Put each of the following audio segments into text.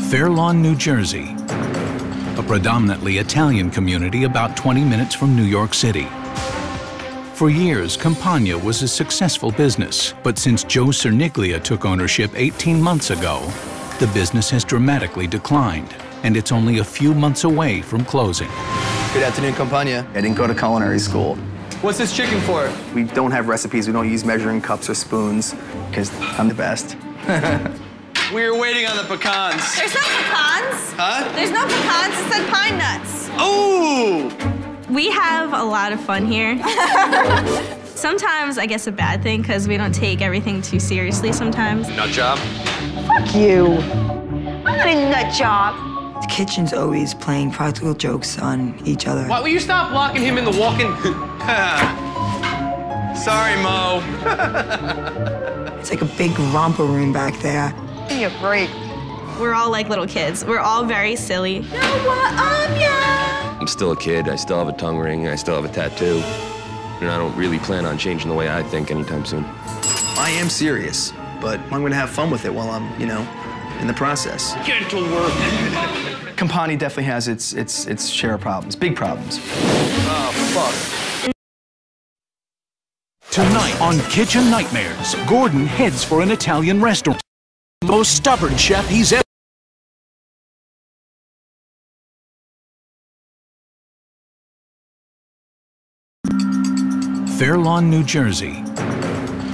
Fair Lawn, New Jersey, a predominantly Italian community about 20 minutes from New York City. For years, Campagna was a successful business, but since Joe Cerniglia took ownership 18 months ago, the business has dramatically declined, and it's only a few months away from closing. Good afternoon, Campagna. I didn't go to culinary school. What's this chicken for? We don't have recipes. We don't use measuring cups or spoons, because I'm the best. We were waiting on the pecans. There's no pecans. Huh? There's no pecans. It said pine nuts. Oh! We have a lot of fun here. Sometimes I guess a bad thing because we don't take everything too seriously sometimes. Nut job? Fuck you. I'm not a nut job. The kitchen's always playing practical jokes on each other. Why will you stop blocking him in the walk-in? Sorry, Mo. It's like a big romper room back there. Give me a break. We're all like little kids. We're all very silly. I'm still a kid. I still have a tongue ring. I still have a tattoo. And I don't really plan on changing the way I think anytime soon. I am serious, but I'm going to have fun with it while I'm, in the process. Gentle work. Campagna definitely has its share of problems, big problems. Oh, fuck. Tonight on Kitchen Nightmares, Gordon heads for an Italian restaurant. The most stubborn chef he's ever. Fair Lawn, New Jersey,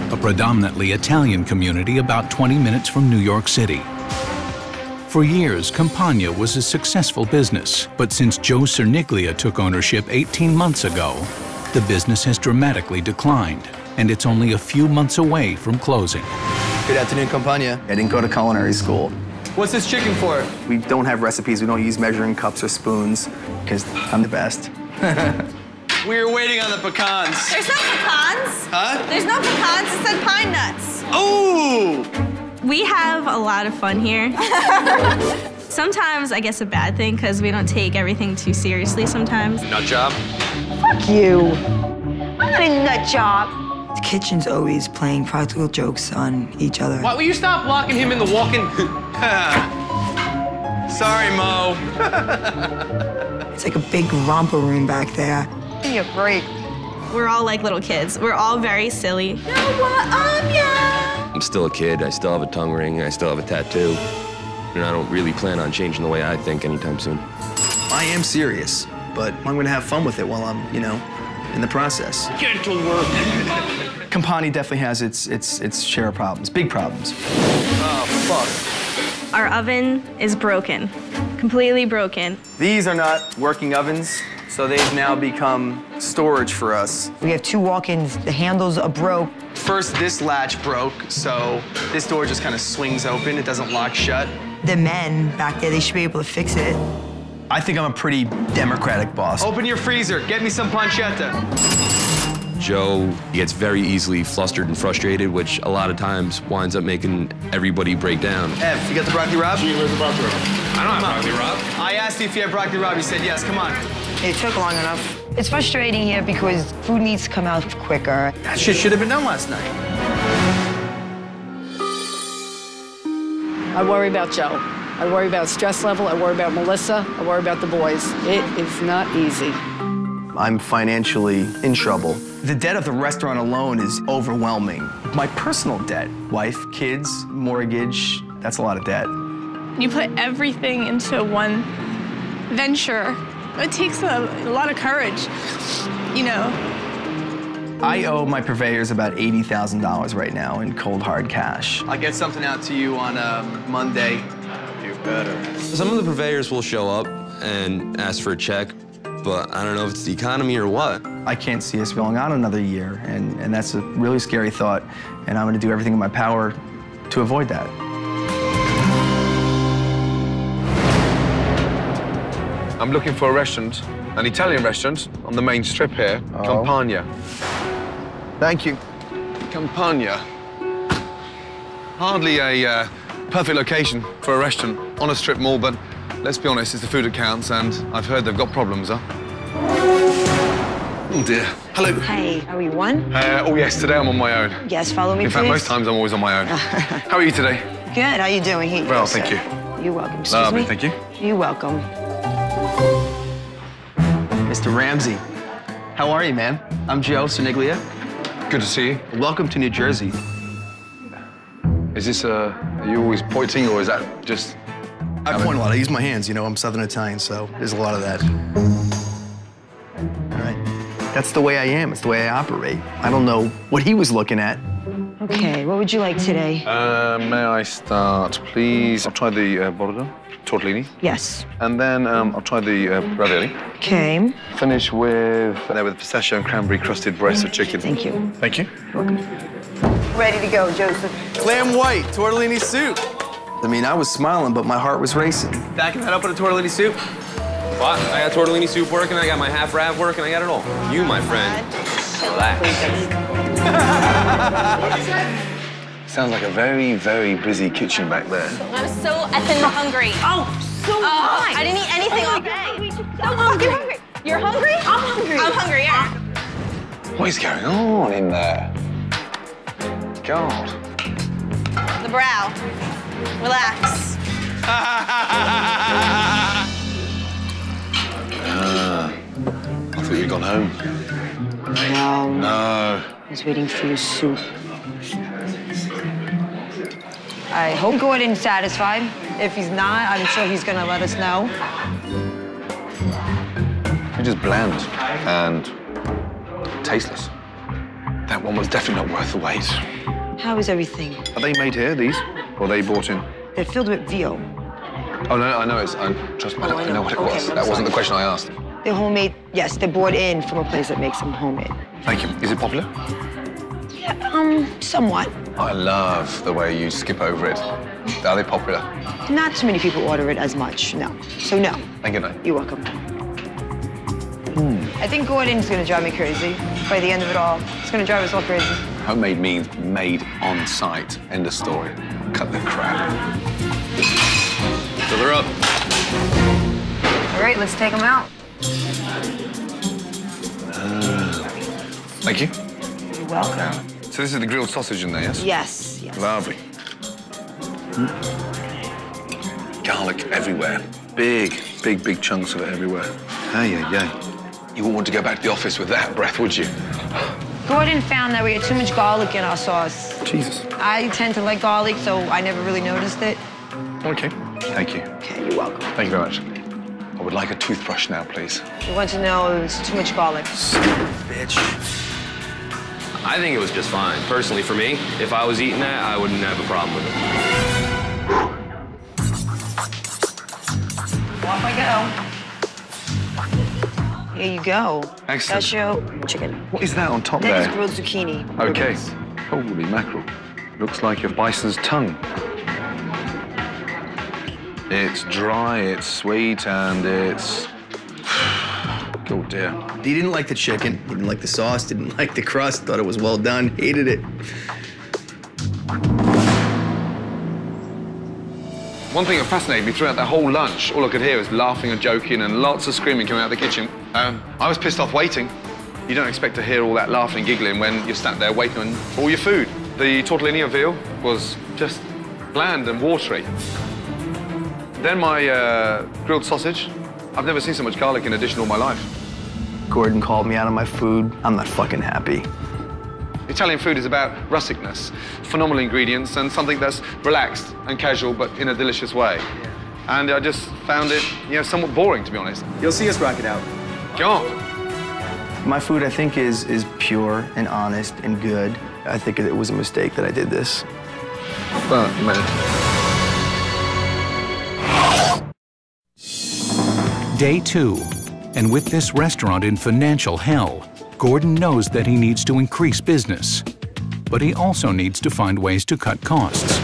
a predominantly Italian community about 20 minutes from New York City. For years, Campagna was a successful business, but since Joe Cerniglia took ownership 18 months ago, the business has dramatically declined, and it's only a few months away from closing. Good afternoon, Campagna. I didn't go to culinary school. What's this chicken for? We don't have recipes. We don't use measuring cups or spoons, because I'm the best. We were waiting on the pecans. There's no pecans. Huh? There's no pecans. It said pine nuts. Oh! We have a lot of fun here. Sometimes I guess a bad thing because we don't take everything too seriously sometimes. Nut job? Fuck you. I'm not a nut job. The kitchen's always playing practical jokes on each other. Why will you stop blocking him in the walk-in? Sorry, Mo. It's like a big romper room back there. Give me a break. We're all like little kids. We're all very silly. I'm still a kid. I still have a tongue ring. I still have a tattoo. And I don't really plan on changing the way I think anytime soon. I am serious, but I'm going to have fun with it while I'm, in the process. Gentle work. Campagna definitely has its share of problems, big problems. Oh, fuck. Our oven is broken, completely broken. These are not working ovens, so they've now become storage for us. We have 2 walk-ins. The handles are broke. First, this latch broke, so this door just kind of swings open. It doesn't lock shut. The men back there, they should be able to fix it. I think I'm a pretty democratic boss. Open your freezer. Get me some pancetta. Joe gets very easily flustered and frustrated, which a lot of times winds up making everybody break down. Ev, you got the broccoli rabe? I don't have broccoli rabe. I asked you if you had broccoli rabe. You said yes. Come on. It took long enough. It's frustrating here because food needs to come out quicker. That shit should have been done last night. I worry about Joe. I worry about stress level. I worry about Melissa. I worry about the boys. It is not easy. I'm financially in trouble. The debt of the restaurant alone is overwhelming. My personal debt, wife, kids, mortgage, that's a lot of debt. You put everything into one venture. It takes a lot of courage, I owe my purveyors about $80,000 right now in cold, hard cash. I'll get something out to you on Monday. You better. Some of the purveyors will show up and ask for a check, but I don't know if it's the economy or what. I can't see us going on another year, and that's a really scary thought, and I'm going to do everything in my power to avoid that. I'm looking for a restaurant, an Italian restaurant on the main strip here, Campagna. Thank you. Campagna. Hardly a perfect location for a restaurant on a strip mall, but let's be honest, it's the food that counts, and I've heard they've got problems, huh? Oh dear. Hello. Hey, are we one? Oh yes, today I'm on my own. Yes, follow me, In fact, please. most times I'm always on my own. How are you today? Good, how you doing? Well, thank you. You're welcome. Excuse Lovely, me? thank you. You're welcome. Mr. Ramsey, how are you, man? I'm Joe Soniglia. Good to see you. Welcome to New Jersey. Is this, are you always pointing, or is that just... I point a lot. I use my hands, you know, I'm Southern Italian, so there's a lot of that. All right. That's the way I am. It's the way I operate. I don't know what he was looking at. Okay, what would you like today? May I start, please? I'll try the bordeaux, tortellini. Yes. And then I'll try the ravioli. Okay. Finish with pistachio and cranberry crusted breast of chicken. Thank you. Thank you. Welcome. Ready to go, Joseph. Clam white, tortellini soup. I mean, I was smiling, but my heart was racing. Dad, can I help with a tortellini soup? What? I got tortellini soup working, I got my half rav working, I got it all. You, my friend, relax. Sounds like a very, very busy kitchen back there. I'm so effing hungry. Oh, so hungry. I didn't eat anything all day. So hungry. You're hungry? I'm hungry. I'm hungry, yeah. What is going on in there? God. The brow. Relax. I thought you'd gone home. No. No. He's waiting for your soup. I hope Gordon's satisfied. If he's not, I'm sure he's gonna let us know. You're just bland and tasteless. That one was definitely not worth the wait. How is everything? Are they made here, these? Or are they bought in? They're filled with veal. Oh, no, I know it's... trust me, I know what it was. That wasn't the question I asked. They're homemade. Yes, they're brought in from a place that makes them homemade. Thank you. Is it popular? Yeah, somewhat. I love the way you skip over it. Are they popular? Not too many people order it as much, no. So no. Thank you, no. You're welcome. I think Gordon's gonna drive me crazy. By the end of it all, it's gonna drive us all crazy. Homemade means made on site. End of story. Cut the crap. Fill her up. All right, let's take them out. Thank you. You're welcome. So this is the grilled sausage in there, yes? Yes, yes. Lovely. Garlic everywhere. Big, big, big chunks of it everywhere. Hey. You wouldn't want to go back to the office with that breath, would you? Gordon found that we had too much garlic in our sauce. Jesus. I tend to like garlic, so I never really noticed it. Okay. Thank you. Okay, you're welcome. Thank you very much. I would like a toothbrush now, please. You want to know it's too much garlic. Bitch. I think it was just fine. Personally, for me, if I was eating that, I wouldn't have a problem with it. Off I go. Here you go. Excellent. That's your chicken. What is that on top That there? is grilled zucchini. Okay. Holy mackerel. Looks like a bison's tongue. It's dry, it's sweet, and it's... Oh, dear. He didn't like the chicken, he didn't like the sauce, didn't like the crust, thought it was well done, hated it. One thing that fascinated me throughout that whole lunch, all I could hear was laughing and joking and lots of screaming coming out of the kitchen. I was pissed off waiting. You don't expect to hear all that laughing and giggling when you're sat there waiting for all your food. The tortellini of veal was just bland and watery. Then my grilled sausage. I've never seen so much garlic in a dish in all my life. Gordon called me out on my food. I'm not fucking happy. Italian food is about rusticness, phenomenal ingredients, and something that's relaxed and casual, but in a delicious way. And I just found it, somewhat boring, to be honest. You'll see us rock it out. God. My food, I think, is pure and honest and good. I think it was a mistake that I did this. Well, man. Day 2, and with this restaurant in financial hell, Gordon knows that he needs to increase business, but he also needs to find ways to cut costs.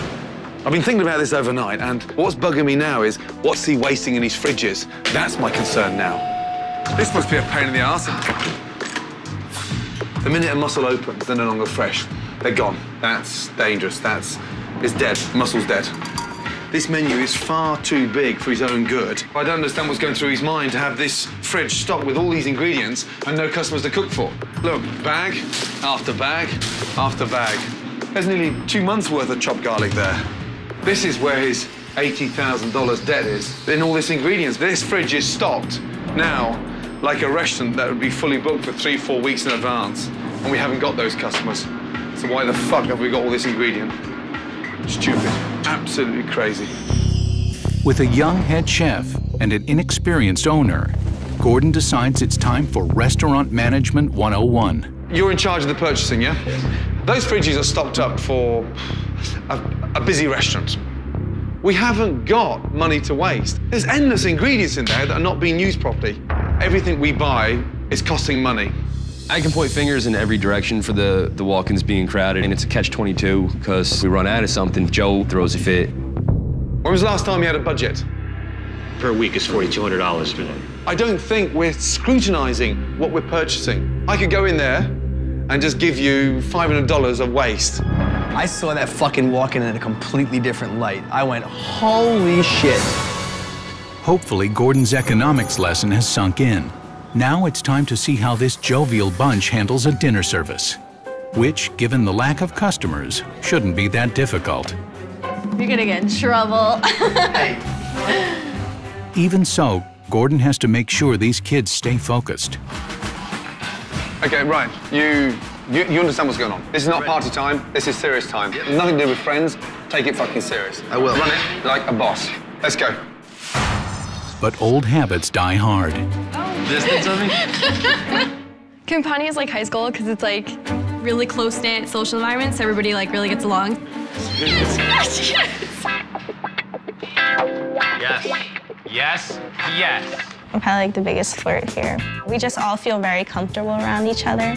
I've been thinking about this overnight, and what's bugging me now is what's he wasting in his fridges? That's my concern now. This must be a pain in the arse. The minute a mussel opens, they're no longer fresh. They're gone. That's dangerous. It's dead. Muscle's dead. This menu is far too big for his own good. I don't understand what's going through his mind to have this fridge stocked with all these ingredients and no customers to cook for. Look, bag after bag after bag. There's nearly 2 months' worth of chopped garlic there. This is where his $80,000 debt is in all these ingredients. This fridge is stocked now like a restaurant that would be fully booked for 3-4 weeks in advance, and we haven't got those customers. So why the fuck have we got all this ingredient? Stupid. Absolutely crazy. With a young head chef and an inexperienced owner, Gordon decides it's time for Restaurant Management 101. You're in charge of the purchasing, yeah? Those fridges are stocked up for a busy restaurant. We haven't got money to waste. There's endless ingredients in there that are not being used properly. Everything we buy is costing money. I can point fingers in every direction for the walk-ins being crowded, and it's a catch-22 because we run out of something, Joe throws a fit. When was the last time you had a budget? Per week is $4,200 for them. I don't think we're scrutinizing what we're purchasing. I could go in there and just give you $500 of waste. I saw that fucking walk-in in a completely different light. I went, holy shit. Hopefully, Gordon's economics lesson has sunk in. Now it's time to see how this jovial bunch handles a dinner service, which, given the lack of customers, shouldn't be that difficult. You're gonna get in trouble. Even so, Gordon has to make sure these kids stay focused. Okay, right. You understand what's going on. This is not party time. This is serious time. Nothing to do with friends. Take it fucking serious. I will. Run it like a boss. Let's go. But old habits die hard. Distance of me? Campania is like high school because it's like really close-knit social environment, so everybody like really gets along. Yes. Yes. Yes. I'm probably like the biggest flirt here. We just all feel very comfortable around each other.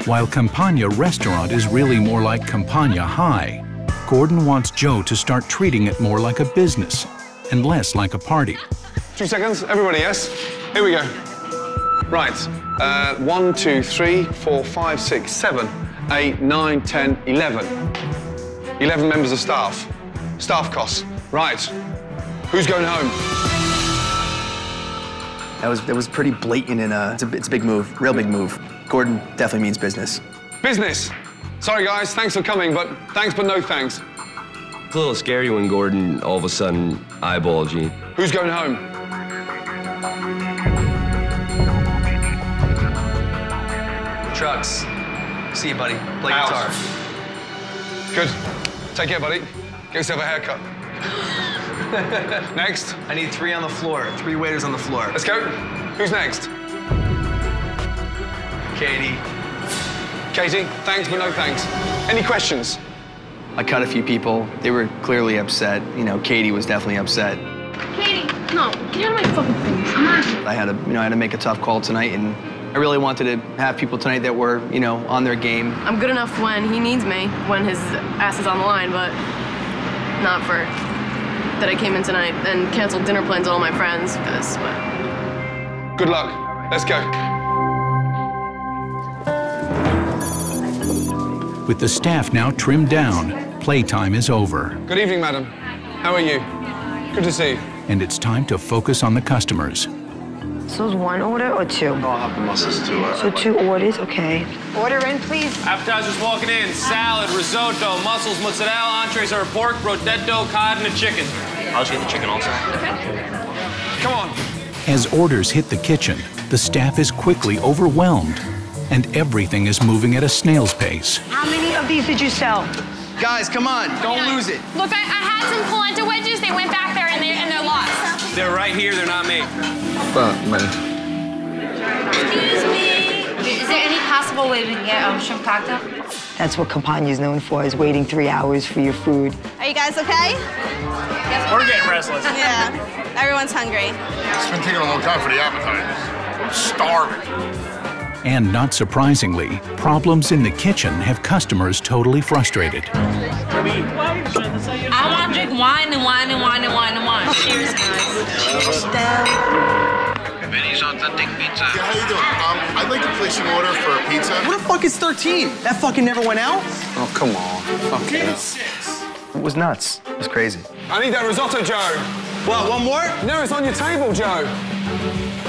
While Campania Restaurant is really more like Campania High, Gordon wants Joe to start treating it more like a business and less like a party. 2 seconds, everybody, yes? Here we go. Right, 1, 2, 3, 4, 5, 6, 7, 8, 9, 10, 11. 11 members of staff. Staff costs. Right, who's going home? That was pretty blatant and it's a big move, real big move. Gordon definitely means business. Business. Sorry guys, thanks for coming, but thanks but no thanks. It's a little scary when Gordon all of a sudden eyeballed you. Who's going home? Trucks. See you, buddy. Play Out. guitar. Good. Take care, buddy. Get yourself a haircut. Next. I need 3 on the floor. 3 waiters on the floor. Let's go. Who's next? Katie. Katie, thanks but no thanks. Any questions? I cut a few people. They were clearly upset. You know, Katie was definitely upset. Katie, no, get out of my fucking face. Come on. I had to make a tough call tonight, and I really wanted to have people tonight that were, on their game. I'm good enough when he needs me, when his ass is on the line, but not for that I came in tonight and canceled dinner plans with all my friends, because, but... Good luck. Let's go. With the staff now trimmed down, playtime is over. Good evening, madam. How are you? Good to see you. And it's time to focus on the customers. So it's 1 order or 2? No, I'll have the mussels too. So 2 orders, okay. Order in, please. Appetizers walking in. Salad, risotto, mussels, mozzarella. Entrees are pork, rodetto, cod, and a chicken. I'll just get the chicken also. Come on. As orders hit the kitchen, the staff is quickly overwhelmed, and everything is moving at a snail's pace. How many of these did you sell? Guys, come on. Don't lose it. Look, I had some polenta wedges. They went back there and they're lost. They're right here. They're not me. Excuse me. Is there any possible way we can get shrimp cocktail? That's what Campania is known for, is waiting 3 hours for your food. Are you guys okay? We're getting restless. Yeah, everyone's hungry. It's been taking a long time for the appetizers. I'm starving. And not surprisingly, problems in the kitchen have customers totally frustrated. I want to drink wine and wine and wine and wine and wine. Cheers, guys. Benny's authentic pizza. Yeah, how you doing? I'd like to place an order for a pizza. What the fuck is 13? That fucking never went out? Oh, come on. Fuck it. It was nuts. It was crazy. I need that risotto, Joe. What, 1 more? No, it's on your table, Joe.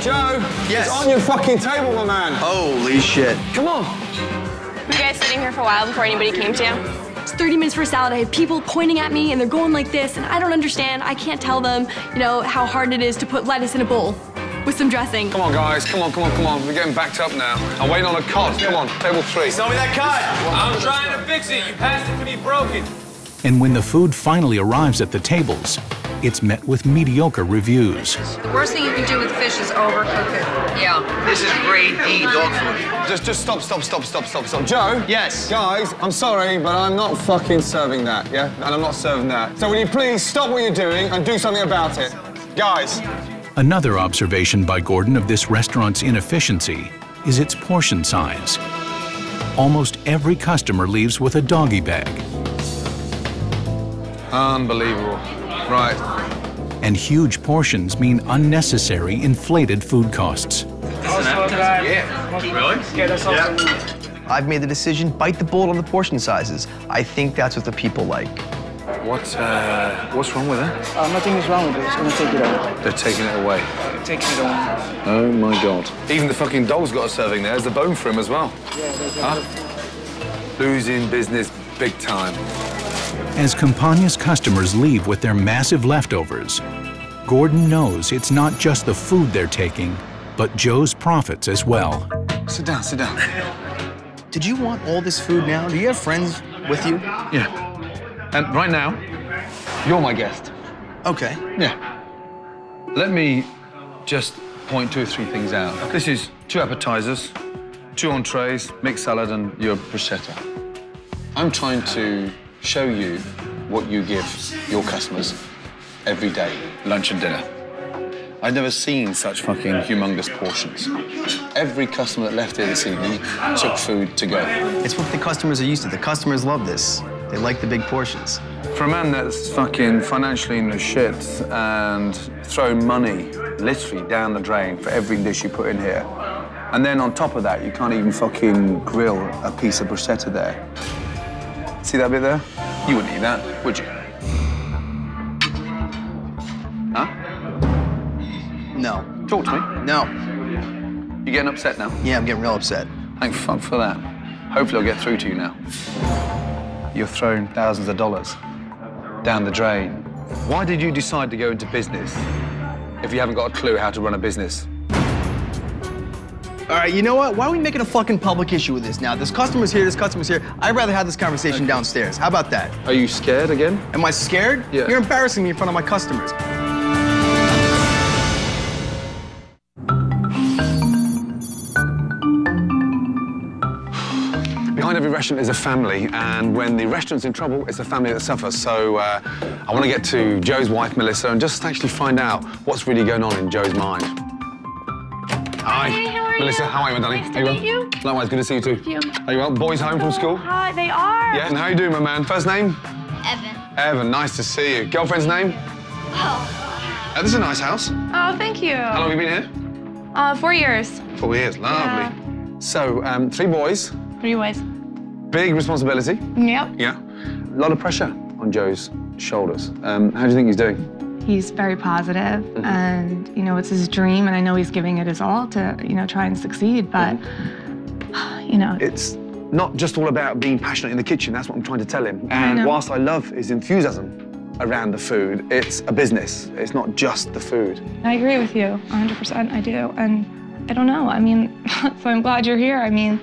Joe, yes. It's on your fucking table, my man. Holy shit. Come on. Were you guys sitting here for a while before anybody came to you? It's 30 minutes for a salad. I have people pointing at me and they're going like this and I don't understand. I can't tell them, you know, how hard it is to put lettuce in a bowl with some dressing. Come on, guys. Come on. We're getting backed up now. I'm waiting on a cod. Come on, table 3. Sell me that cod. I'm trying to fix it. You passed it to me broken. And when the food finally arrives at the tables, it's met with mediocre reviews. The worst thing you can do with fish is overcook it. Yeah. This is grade D dog food. Just stop. Joe? Yes? Guys, I'm sorry, but I'm not fucking serving that, yeah? And I'm not serving that. So will you please stop what you're doing and do something about it? Guys. Another observation by Gordon of this restaurant's inefficiency is its portion size. Almost every customer leaves with a doggy bag. Unbelievable. Right. And huge portions mean unnecessary inflated food costs. Yeah. Really? Yeah. I've made the decision, bite the bullet on the portion sizes. I think that's what the people like. What's wrong with that? Nothing is wrong with it. It's gonna take it away. They're taking it away. They're taking it away. Oh my God. Even the fucking dog's got a serving there. There's a bone for him as well. Yeah, there's huh? Losing business big time. As Campagna's customers leave with their massive leftovers, Gordon knows it's not just the food they're taking, but Joe's profits as well. Sit down. Did you want all this food now? Do you have friends with you? Yeah. And right now, you're my guest. Okay. Yeah. Let me just point 2 or 3 things out. This is 2 appetizers, 2 entrees, mixed salad, and your bruschetta. I'm trying to show you what you give your customers every day, lunch and dinner. I've never seen such fucking humongous portions. Every customer that left here this evening took food to go. It's what the customers are used to. The customers love this. They like the big portions. For a man that's fucking financially in the shit and throwing money literally down the drain for every dish you put in here, and then on top of that, you can't even fucking grill a piece of bruschetta there. See that bit there? You wouldn't eat that, would you? Huh? No. Talk to me. No. You getting upset now? Yeah, I'm getting real upset. Thank fuck for that. Hopefully I'll get through to you now. You're throwing thousands of dollars down the drain. Why did you decide to go into business if you haven't got a clue how to run a business? All right, you know what? Why are we making a fucking public issue with this now? There's customers here, I'd rather have this conversation downstairs. How about that? Are you scared again? Am I scared? Yeah. You're embarrassing me in front of my customers. Behind every restaurant is a family, and when the restaurant's in trouble, it's the family that suffers. So I want to get to Joe's wife, Melissa, and just actually find out what's really going on in Joe's mind. Hi. Hey, how are Melissa, you? how are you, my darling? Nice to meet you. Likewise, good to see you too. Thank you. Are you well? Boys home from school? Hi, they are. Yeah, and how you doing, my man? First name? Evan. Evan, nice to see you. Girlfriend's name? Oh. This is a nice house. Oh, thank you. How long have you been here? 4 years. 4 years, lovely. Yeah. So, 3 boys. 3 boys. Big responsibility. Yep. Yeah. A lot of pressure on Joe's shoulders. How do you think he's doing? He's very positive, and you know, it's his dream, and I know he's giving it his all to, you know, try and succeed, but you know, it's not just all about being passionate in the kitchen. That's what I'm trying to tell him. And whilst I love his enthusiasm around the food, it's a business. It's not just the food. I agree with you 100%. I do, and I don't know. I mean, so I'm glad you're here. I mean,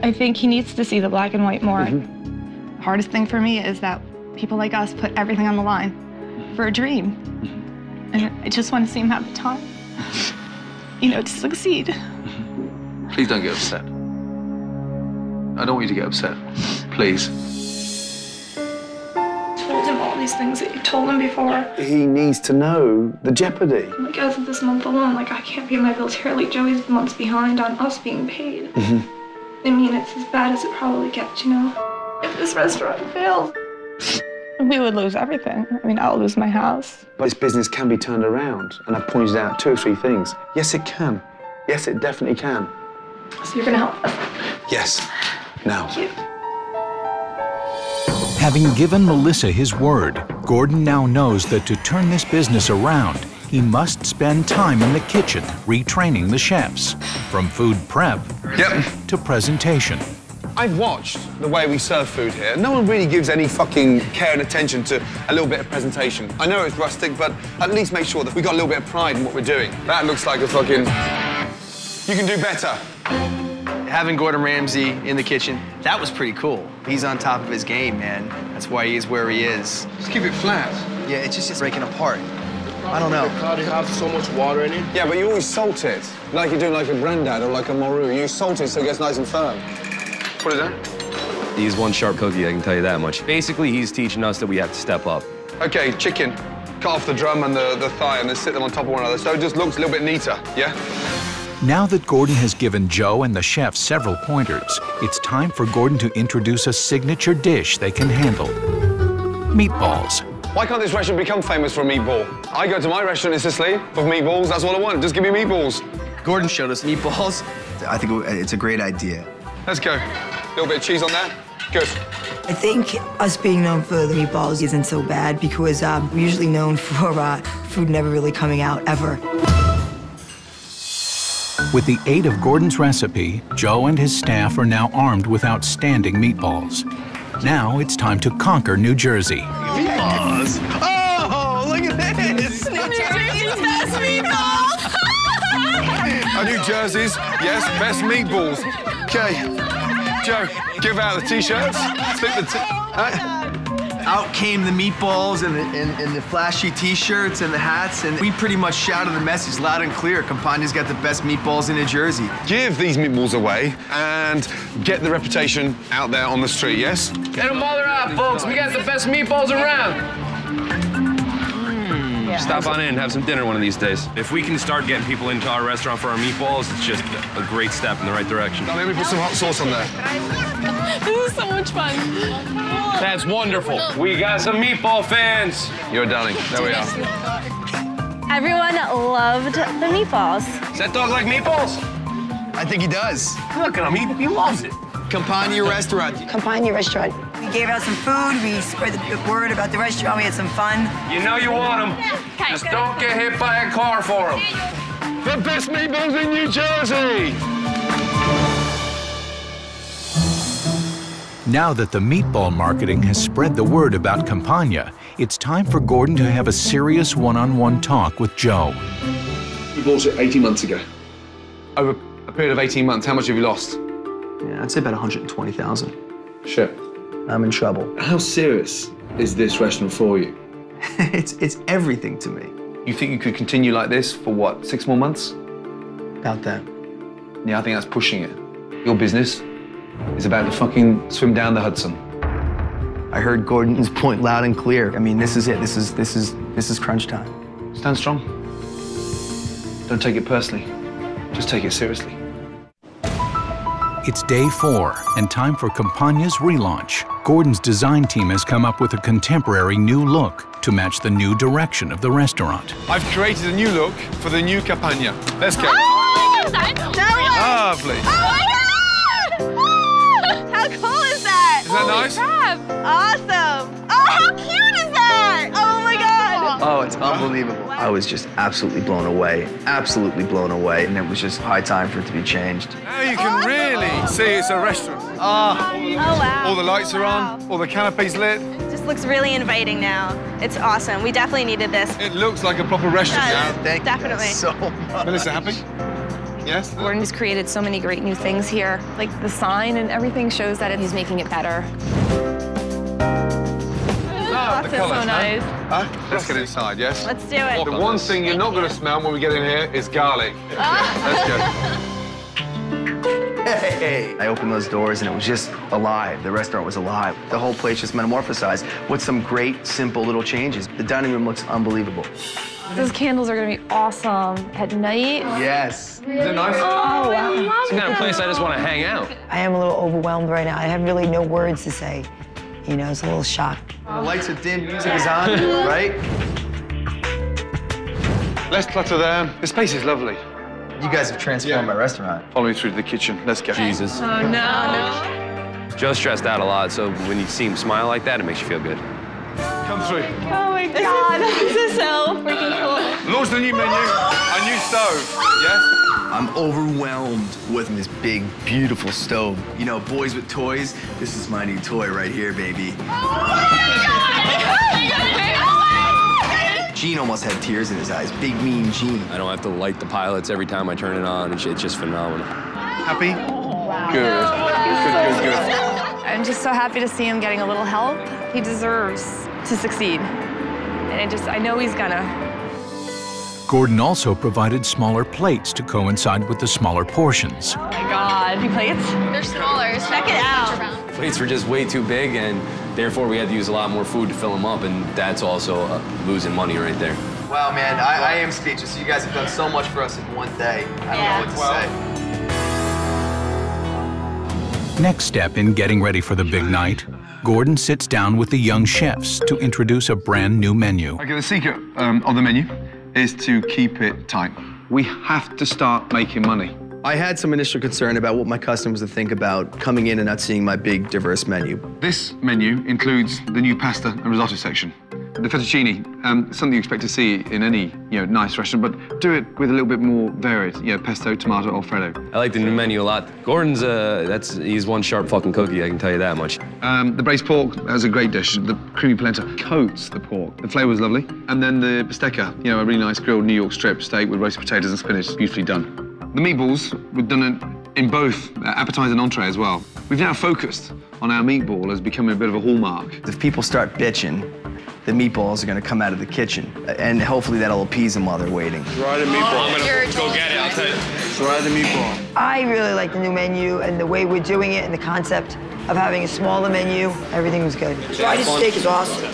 I think he needs to see the black and white more. The hardest thing for me is that people like us put everything on the line for a dream. And I just want to see him have the time, you know, to succeed. Please don't get upset. I don't want you to get upset. Please. I told him all these things that you told him before. He needs to know the jeopardy. Like, as of this month alone, like, I can't pay my bills here. Like, Joey's months behind on us being paid. I mean, it's as bad as it probably gets, you know? If this restaurant fails, we would lose everything. I mean, I'll lose my house. But this business can be turned around, and I've pointed out 2 or 3 things. Yes, it can. Yes, it definitely can. So you're gonna help us? Yes. Now. Thank you. Having given Melissa his word, Gordon now knows that to turn this business around, he must spend time in the kitchen retraining the chefs, from food prep to presentation. I've watched the way we serve food here. No one really gives any fucking care and attention to a little bit of presentation. I know it's rustic, but at least make sure that we got a little bit of pride in what we're doing. That looks like a fucking... You can do better. Having Gordon Ramsay in the kitchen, that was pretty cool. He's on top of his game, man. That's why he is where he is. Just keep it flat. Yeah, it's just breaking apart. I don't know. They have so much water in it. Yeah, but you always salt it. Like you do like a Grandad or like a Moru. You salt it so it gets nice and firm. Put it down. He's one sharp cookie, I can tell you that much. Basically, he's teaching us that we have to step up. Okay, chicken. Cut off the drum and the thigh and then sit them on top of one another so it just looks a little bit neater, yeah? Now that Gordon has given Joe and the chef several pointers, it's time for Gordon to introduce a signature dish they can handle. Meatballs. Why can't this restaurant become famous for a meatball? I go to my restaurant in Sicily for meatballs. That's all I want. Just give me meatballs. Gordon showed us meatballs. I think it's a great idea. Let's go. A little bit of cheese on that. Good. I think us being known for the meatballs isn't so bad because we're usually known for food never really coming out, ever. With the aid of Gordon's recipe, Joe and his staff are now armed with outstanding meatballs. Now it's time to conquer New Jersey. Meatballs! Oh, look at this! New Jersey's best meatballs! New Jersey's, yes, best meatballs. Okay, Joe, give out the T-shirts. Slip the Out came the meatballs and the flashy T-shirts and the hats, and we pretty much shouted the message loud and clear. Campagna's got the best meatballs in New Jersey. Give these meatballs away and get the reputation out there on the street, yes? Get them while they're out, folks. We got the best meatballs around. Stop on in and have some dinner one of these days. If we can start getting people into our restaurant for our meatballs, it's just a great step in the right direction. Now let me put some hot sauce on there. This is so much fun. That's wonderful. We got some meatball fans. You're a darling. There we are. Everyone loved the meatballs. Does that dog like meatballs? I think he does. Look at him. He loves it. Campagna restaurant. Campagna restaurant. We gave out some food, we spread the word about the restaurant, we had some fun. You know you want them. Just don't get hit by a car for them. The best meatballs in New Jersey! Now that the meatball marketing has spread the word about Campagna, it's time for Gordon to have a serious one-on-one talk with Joe. You bought it 18 months ago. Over a period of 18 months, how much have you lost? Yeah, I'd say about 120,000. Shit. I'm in trouble. How serious is this restaurant for you? It's everything to me. You think you could continue like this for what, 6 more months? About that. Yeah, I think that's pushing it. Your business is about to fucking swim down the Hudson. I heard Gordon's point loud and clear. I mean, this is it. This is crunch time. Stand strong. Don't take it personally. Just take it seriously. It's day 4 and time for Campagna's relaunch. Gordon's design team has come up with a contemporary new look to match the new direction of the restaurant. I've created a new look for the new Campagna. Let's go. Oh, Lovely. Oh my God! How cool is that? Isn't that nice? Crap. Awesome. Oh, how cute is that? Oh my God. Oh, it's unbelievable. I was just absolutely blown away, and it was just high time for it to be changed. Now you can really see it's a restaurant. Oh, wow. All the lights are on, all the canopies lit. It just looks really inviting now. It's awesome. We definitely needed this. It looks like a proper restaurant now. Thank Definitely. you guys so much. Melissa, happy? Yes? Gordon's created so many great new things here. Like the sign and everything shows that he's making it better. The colours, so nice. Huh? Let's get inside, yes? Let's do it. The one thing you're not going to smell when we get in here is garlic. Let's go. Hey! I opened those doors and it was just alive. The restaurant was alive. The whole place just metamorphosized with some great, simple little changes. The dining room looks unbelievable. Those candles are gonna be awesome at night. Yes. Is it nice? Oh, wow. It's the kind of place I just want to hang out. I am a little overwhelmed right now. I have really no words to say. You know, it's a little shock. The lights are dim, music is on, right? Less clutter there. This space is lovely. You guys have transformed my restaurant. Follow me through to the kitchen. Let's go. Jesus. Oh, no. Joe's stressed out a lot, so when you see him smile like that, it makes you feel good. Come through. Oh, my God. This is so freaking cool. Launch the new menu. A new stove. Yes? I'm overwhelmed with this big, beautiful stove. You know, boys with toys, this is my new toy right here, baby. Gene almost had tears in his eyes. Big, mean Gene. I don't have to light the pilots every time I turn it on. It's just phenomenal. Happy? Good. Good. I'm just so happy to see him getting a little help. He deserves to succeed. And I know he's gonna. Gordon also provided smaller plates to coincide with the smaller portions. Oh my God, new plates? They're smaller. Check it out. Plates were just way too big, and therefore we had to use a lot more food to fill them up, and that's also losing money right there. Wow, man, I am speechless. You guys have done so much for us in one day. I don't know what to say. Next step in getting ready for the big night, Gordon sits down with the young chefs to introduce a brand new menu. Okay, the secret of the menu is to keep it tight. We have to start making money. I had some initial concern about what my customers would think about coming in and not seeing my big, diverse menu. This menu includes the new pasta and risotto section. The fettuccine, something you expect to see in any nice restaurant, but do it with a little bit more varied. Pesto, tomato, Alfredo. I like the new menu a lot. Gordon's, he's one sharp fucking cookie, I can tell you that much. The braised pork has a great dish. The creamy polenta coats the pork. The flavor's lovely. And then the bistecca, a really nice grilled New York strip steak with roasted potatoes and spinach, beautifully done. The meatballs, we've done it in both appetizer and entree as well. We've now focused on our meatball as becoming a bit of a hallmark. If people start bitching, the meatballs are gonna come out of the kitchen, and hopefully that'll appease them while they're waiting. Try the meatball. I'm gonna go get it, I'll tell you. Try the meatball. I really like the new menu and the way we're doing it and the concept of having a smaller menu. Everything was good. Fried steak is awesome.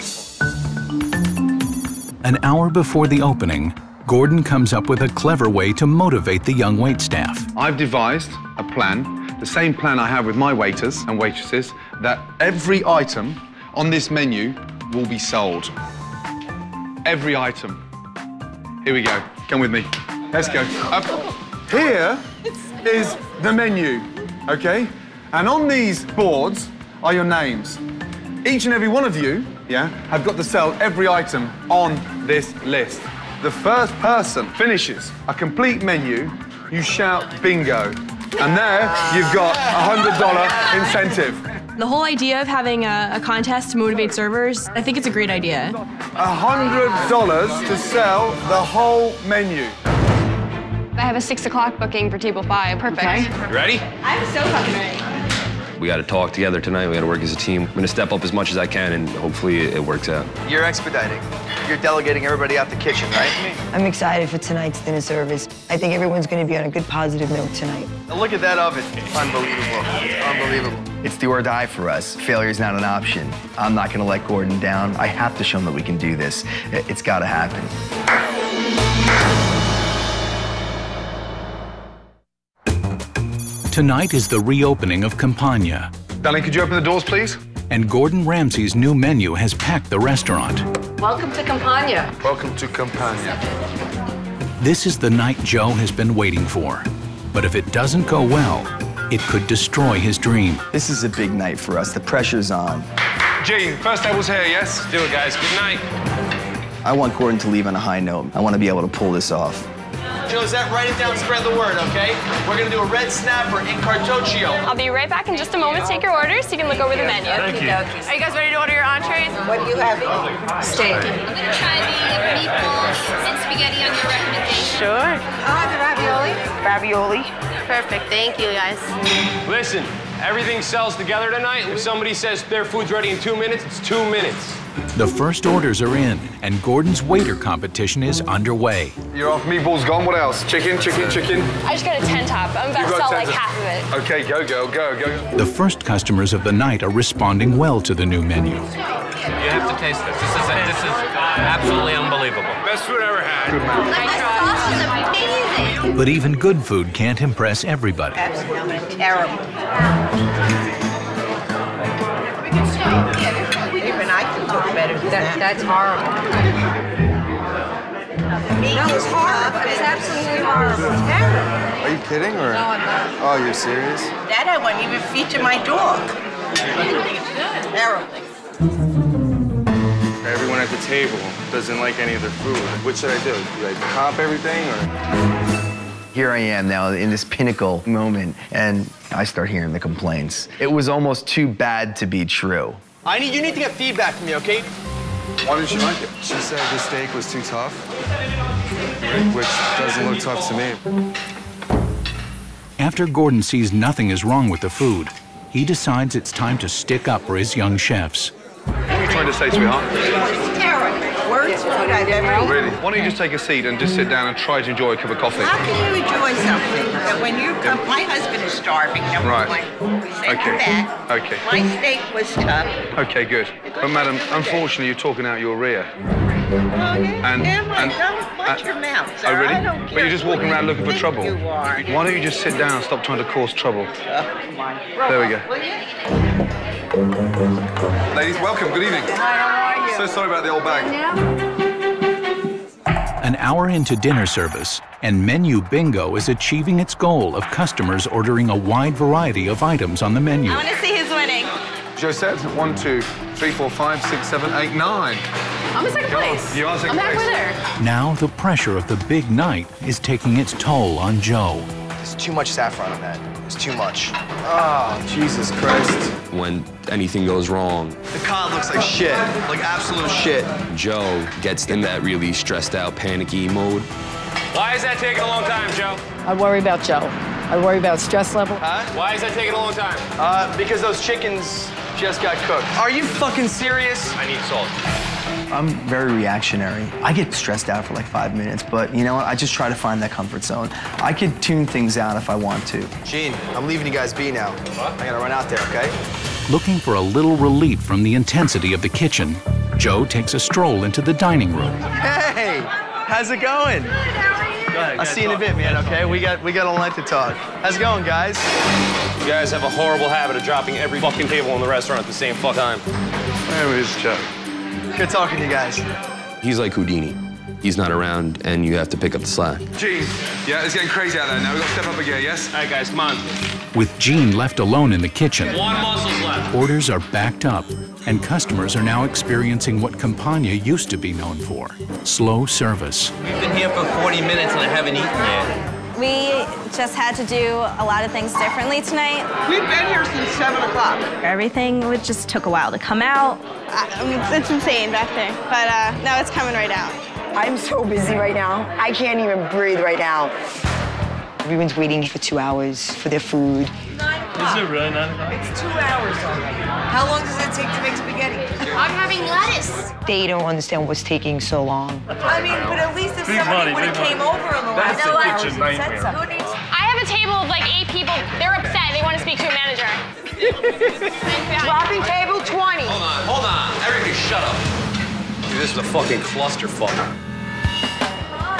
An hour before the opening, Gordon comes up with a clever way to motivate the young waitstaff. I've devised a plan, the same plan I have with my waiters and waitresses, that every item on this menu will be sold. Every item. Here we go. Come with me. Let's go. Up. Here is the menu, okay? And on these boards are your names. Each and every one of you, have got to sell every item on this list. The first person finishes a complete menu, you shout bingo. And there you've got a $100 incentive. The whole idea of having a contest to motivate servers, I think it's a great idea. $100 to sell the whole menu. I have a 6 o'clock booking for table 5. Perfect. You ready? I'm so fucking ready. We got to talk together tonight. We got to work as a team. I'm going to step up as much as I can, and hopefully it works out. You're expediting. You're delegating everybody out the kitchen, right? I'm excited for tonight's dinner service. I think everyone's going to be on a good, positive note tonight. Now look at that oven. Unbelievable. Unbelievable. It's do or die for us. Failure's not an option. I'm not going to let Gordon down. I have to show him that we can do this. It's got to happen. Tonight is the reopening of Campagna. Darling, could you open the doors, please? And Gordon Ramsay's new menu has packed the restaurant. Welcome to Campagna. Welcome to Campagna. This is the night Joe has been waiting for. But if it doesn't go well, it could destroy his dream. This is a big night for us. The pressure's on. Gene, first table's here, yes? Let's do it, guys. Good night. I want Gordon to leave on a high note. I want to be able to pull this off. Josette, write it down, spread the word, okay? We're gonna do a red snapper in cartoccio. I'll be right back in just a moment to take your orders so you can look over the menu. Thank you. Are you guys ready to order your entrees? What do you have? Steak. I'm gonna try the meatballs and spaghetti on your recommendation. Sure. The ravioli. Ravioli. Perfect. Thank you, guys. Listen, everything sells together tonight. If somebody says their food's ready in 2 minutes, it's 2 minutes. The first orders are in, and Gordon's waiter competition is underway. You're off, meatballs gone. What else? Chicken, chicken, chicken. I just got a 10 top. I'm about to sell like half of it. Okay, go, girl, go, go. The first customers of the night are responding well to the new menu. You have to taste this. This is absolutely unbelievable. Best food I ever had. Good man. My sauce is amazing. But even good food can't impress everybody. Absolutely terrible. Even I can cook better than that. That's horrible. No, it's horrible. It's absolutely horrible. It's terrible. Are you kidding or? No, I'm not. Oh, you're serious? That I wouldn't even feature my dog. Terrible. Everyone at the table doesn't like any of their food. What should I do? Do I comp everything or? Here I am now in this pinnacle moment, and I start hearing the complaints. It was almost too bad to be true. You need to get feedback from me, okay? Why didn't she like it? She said the steak was too tough, which doesn't look tough to me. After Gordon sees nothing is wrong with the food, he decides it's time to stick up for his young chefs. What are you trying to say, sweetheart? It's terrible. Worst food I've ever eaten. Really? Why don't you just take a seat and just sit down and try to enjoy a cup of coffee? How can you enjoy something that when you come, my husband is starving, number one. We sent her back. Okay. My steak was tough. Okay, good. But madam, unfortunately, you're talking out your rear. Well, don't watch your mouth, sir. Oh, really? I don't care. But you're just walking around looking for trouble. You are. Why don't you just sit down and stop trying to cause trouble? There we go. Ladies, welcome. Good evening. Hi, how are you? So sorry about the old bag. An hour into dinner service, and Menu Bingo is achieving its goal of customers ordering a wide variety of items on the menu. I want to see who's winning. Josette, 1, 2, 3, 4, 5, 6, 7, 8, 9. I'm in second place. You are second I'm place. halfway there. Now the pressure of the big night is taking its toll on Joe. There's too much saffron on that. It's too much. Oh, Jesus Christ. When anything goes wrong, The cod looks like shit, like absolute shit. Joe gets in that really stressed out, panicky mode. Why is that taking a long time, Joe? I worry about Joe. I worry about stress level. Why is that taking a long time? Because those chickens just got cooked. Are you fucking serious? I need salt. I'm very reactionary. I get stressed out for like 5 minutes, but you know what? I just try to find that comfort zone. I could tune things out if I want to. Gene, I'm leaving you guys be now. I gotta run out there, okay? Looking for a little relief from the intensity of the kitchen, Joe takes a stroll into the dining room. Hey, how's it going? I'll see you in a bit, man, okay? We got a lot to talk. How's it going, guys? You guys have a horrible habit of dropping every fucking table in the restaurant at the same fucking time. Where is Joe? Good talking to you guys. He's like Houdini. He's not around, and you have to pick up the slack. Gene, yeah, it's getting crazy out there now. We've got to step up a gear, yes? All right, guys, come on. With Gene left alone in the kitchen, 1 muscle's left. orders are backed up, and customers are now experiencing what Campagna used to be known for: slow service. We've been here for 40 minutes and I haven't eaten yet. We just had to do a lot of things differently tonight. We've been here since 7 o'clock. Everything just took a while to come out. I mean, it's insane back there, but now it's coming right out. I'm so busy right now. I can't even breathe right now. Everyone's waiting for 2 hours for their food. Is it really 9 o'clock? It's 2 hours already. How long does it take to make spaghetti? I'm having lettuce. They don't understand what's taking so long. I mean, but at least if somebody would have came over in the last 2 hours and said something. I have a table of like 8 people. They're upset. They want to speak to a manager. Dropping table 20. Hold on. Everybody shut up. Dude, this is a fucking clusterfuck.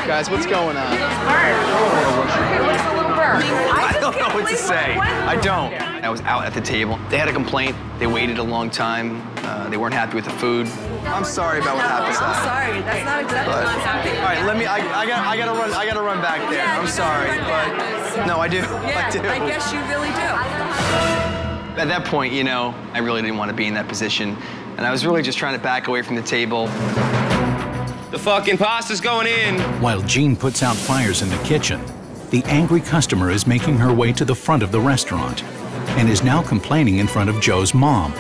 Guys, what's going on? It looks a little burnt. I don't know what to say. I don't. I was out at the table. They had a complaint. They waited a long time. They weren't happy with the food. I'm sorry about what happened. I'm sorry. That's not acceptable. All right, let me. I gotta run back there. I'm sorry, but no, I do. Yeah, I do. I guess you really do. At that point, you know, I really didn't want to be in that position, and I was really just trying to back away from the table. The fucking pasta's going in. While Jean puts out fires in the kitchen, the angry customer is making her way to the front of the restaurant and is now complaining in front of Joe's mom.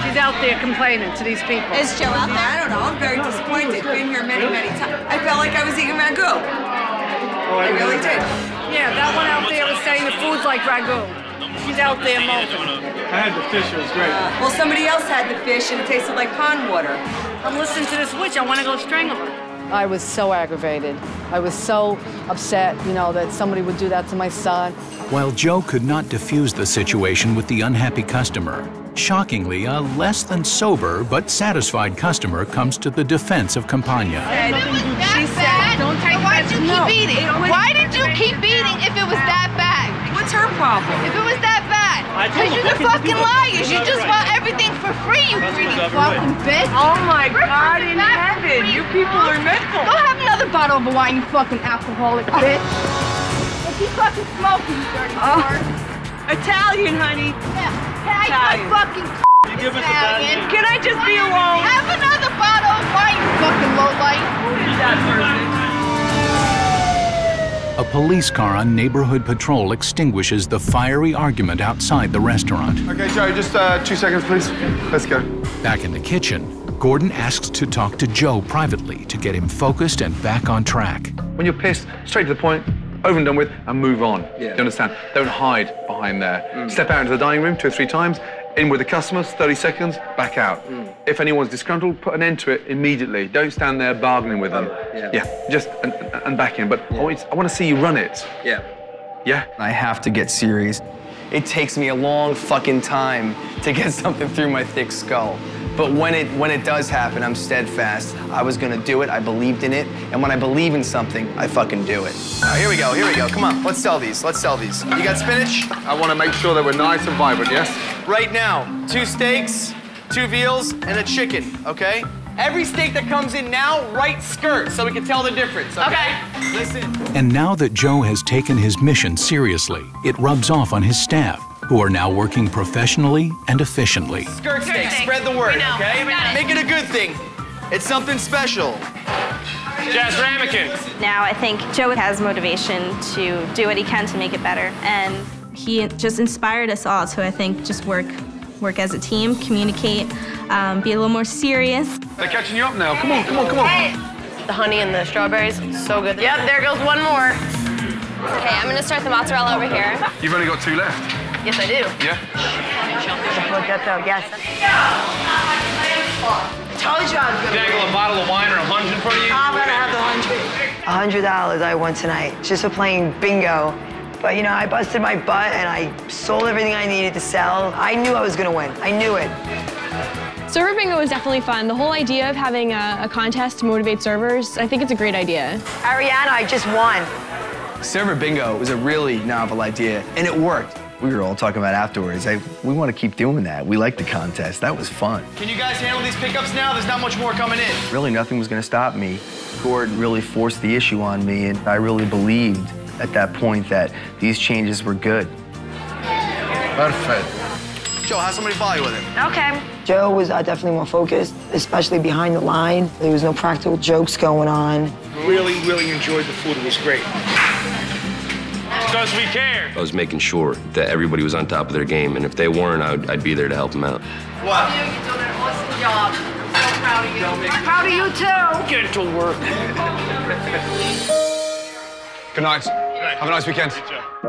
She's out there complaining to these people. Is Joe out there? I don't know. I'm very disappointed. Been here many, many times. I felt like I was eating ragu. I really did. Yeah, that one out there was saying the food's like ragu. She's out there moping. I had the fish, it was great. Well, somebody else had the fish and it tasted like pond water. I'm listening to this witch. I want to go strangle her. I was so aggravated. I was so upset, you know, that somebody would do that to my son. While Joe could not diffuse the situation with the unhappy customer, shockingly, a less than sober but satisfied customer comes to the defense of Campagna. She said, Don't take why did you keep eating? Why did you keep eating if it was that bad? What's her problem? If it was that bad? Because you're the fucking liars. You just want everything for free, you greedy fucking bitch. Oh my God in heaven, you people are mental. Go have another bottle of wine, you fucking alcoholic bitch. If you fucking smoking, you dirty whore. Italian, honey. Yeah, Italian. fucking Give us a bad Italian. Can I just be alone? Have another bottle of wine, you fucking lowlife. Who's that person? A police car on neighborhood patrol extinguishes the fiery argument outside the restaurant. Okay, Joe, just 2 seconds, please. Let's go. Back in the kitchen, Gordon asks to talk to Joe privately to get him focused and back on track. When you're pissed, straight to the point, over and done with, and move on. Yeah. You understand? Don't hide behind there. Step out into the dining room 2 or 3 times, in with the customers, 30 seconds, back out. If anyone's disgruntled, put an end to it immediately. Don't stand there bargaining with them. Just and back in. But I want to see you run it. Yeah? I have to get serious. It takes me a long fucking time to get something through my thick skull. But when it does happen, I'm steadfast. I was gonna do it, I believed in it, and when I believe in something, I fucking do it. All right, here we go. Come on, let's sell these. You got spinach? I want to make sure that we're nice and vibrant, yes? Right now, 2 steaks, 2 veals, and a chicken, okay? Every steak that comes in now, right skirt, so we can tell the difference, okay? Listen. And now that Joe has taken his mission seriously, it rubs off on his staff, who are now working professionally and efficiently. Skirt steak, spread the word, okay? Make it a good thing. It's something special. Jazz Ramekin. Now I think Joe has motivation to do what he can to make it better. And he just inspired us all to, I think, just work as a team, communicate, be a little more serious. They're catching you up now. Come on. Hey. The honey and the strawberries, so good. Yep, there goes one more. Okay, I'm gonna start the mozzarella over here. You've only got 2 left. Yes, I do. Yeah? Yes. I told you I was gonna Dangle a bottle of wine or a lunch in front of you? I'm gonna have the $100 I won tonight just for playing bingo. But you know, I busted my butt and I sold everything I needed to sell. I knew I was gonna win. I knew it. Server bingo was definitely fun. The whole idea of having a contest to motivate servers, I think it's a great idea. Ariana, I just won. Server bingo was a really novel idea, and it worked. We were all talking about afterwards. We want to keep doing that. We like the contest. That was fun. Can you guys handle these pickups now? There's not much more coming in. Really, nothing was going to stop me. Gordon really forced the issue on me, and I really believed at that point that these changes were good. Perfect. Joe, have somebody follow you with it. Okay. Joe was definitely more focused, especially behind the line. There was no practical jokes going on. Really enjoyed the food. It was great. Because we care. I was making sure that everybody was on top of their game, and if they weren't, I'd be there to help them out. Wow. You're doing an awesome job. I'm so proud of you. I'm proud of you, too. Get to work. Good night. Have a nice weekend.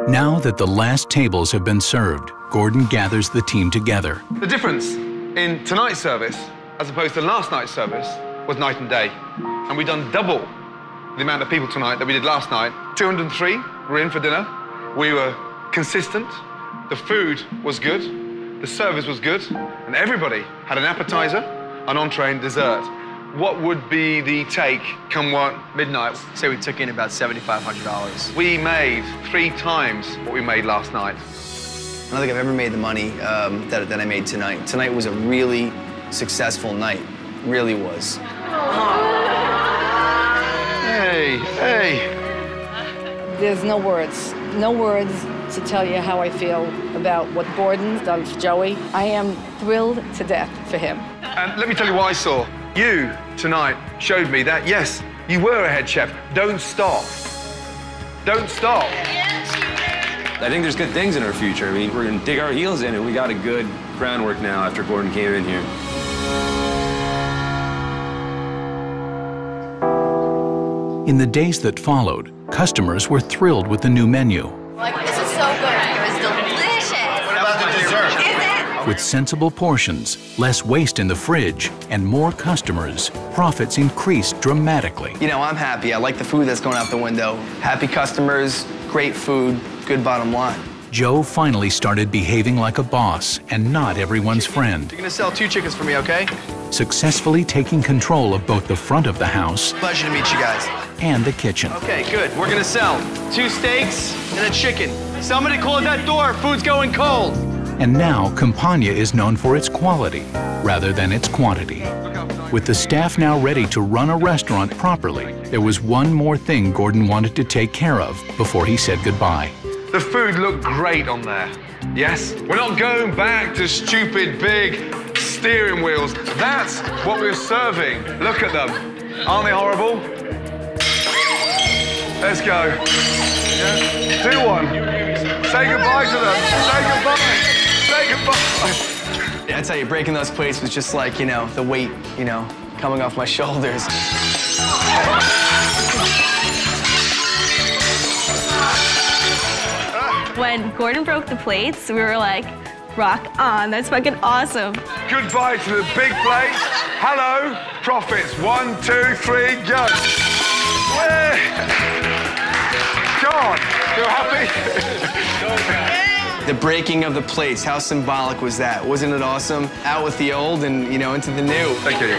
Now that the last tables have been served, Gordon gathers the team together. The difference in tonight's service, as opposed to last night's service, was night and day. And we've done double the amount of people tonight that we did last night. 203 were in for dinner. We were consistent. The food was good. The service was good. And everybody had an appetizer, an entree, and dessert. What would be the take come what, midnight? Say we took in about $7,500. We made 3 times what we made last night. I don't think I've ever made the money that I made tonight. Tonight was a really successful night. Really was. Hey. There's no words to tell you how I feel about what Gordon's done for Joey. I am thrilled to death for him. And let me tell you what I saw. You, tonight, showed me that, yes, you were a head chef. Don't stop. Don't stop. I think there's good things in our future. I mean, we're gonna dig our heels in, and we got a good groundwork now after Gordon came in here. In the days that followed, customers were thrilled with the new menu. Like, this is so good. It was delicious. What about the dessert? Is it? With sensible portions, less waste in the fridge, and more customers, profits increased dramatically. You know, I'm happy. I like the food that's going out the window. Happy customers, great food, good bottom line. Joe finally started behaving like a boss and not everyone's friend. You're gonna sell 2 chickens for me, okay? Successfully taking control of both the front of the house Pleasure to meet you guys. and the kitchen. Okay, good. We're gonna sell 2 steaks and a chicken. Somebody close that door. Food's going cold. And now Campagna is known for its quality rather than its quantity. With the staff now ready to run a restaurant properly, there was one more thing Gordon wanted to take care of before he said goodbye. The food looked great on there. Yes? We're not going back to stupid big steering wheels. That's what we're serving. Look at them. Aren't they horrible? Let's go. Yeah. Do one. Say goodbye to them. Say goodbye. Say goodbye. Yeah, I tell you, breaking those plates was just like, you know, the weight, you know, coming off my shoulders. When Gordon broke the plates, we were like, rock on, that's fucking awesome. Goodbye to the big plates. Hello, profits. 1, 2, 3, go. God, you happy? The breaking of the plates, how symbolic was that? Wasn't it awesome? Out with the old and, you know, into the new. Thank you.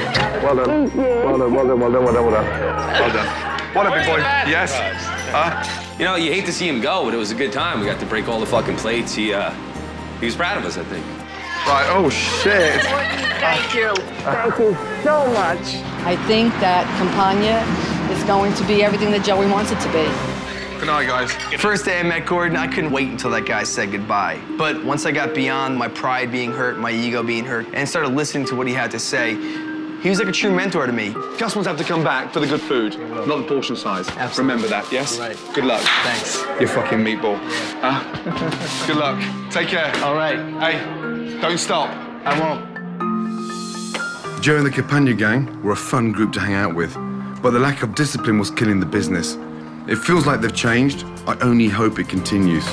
Well done. Well done, well done, well done, well done, well done. Well done. What a big boy. Yes. You know, you hate to see him go, but it was a good time. We got to break all the fucking plates. He was proud of us, I think. Right, oh shit. Thank you. Thank you so much. I think that Campagna is going to be everything that Joey wants it to be. Good night, guys. First day I met Gordon, I couldn't wait until that guy said goodbye. But once I got beyond my pride being hurt, my ego being hurt, and started listening to what he had to say, he was like a true mentor to me. Customers have to come back for the good food, not the portion size. Absolutely. Remember that, yes? Right. Good luck. Thanks. You fucking meatball. Huh? Good luck. Take care. All right. Hey, don't stop. I won't. Joe and the Campagna gang were a fun group to hang out with, but the lack of discipline was killing the business. It feels like they've changed. I only hope it continues.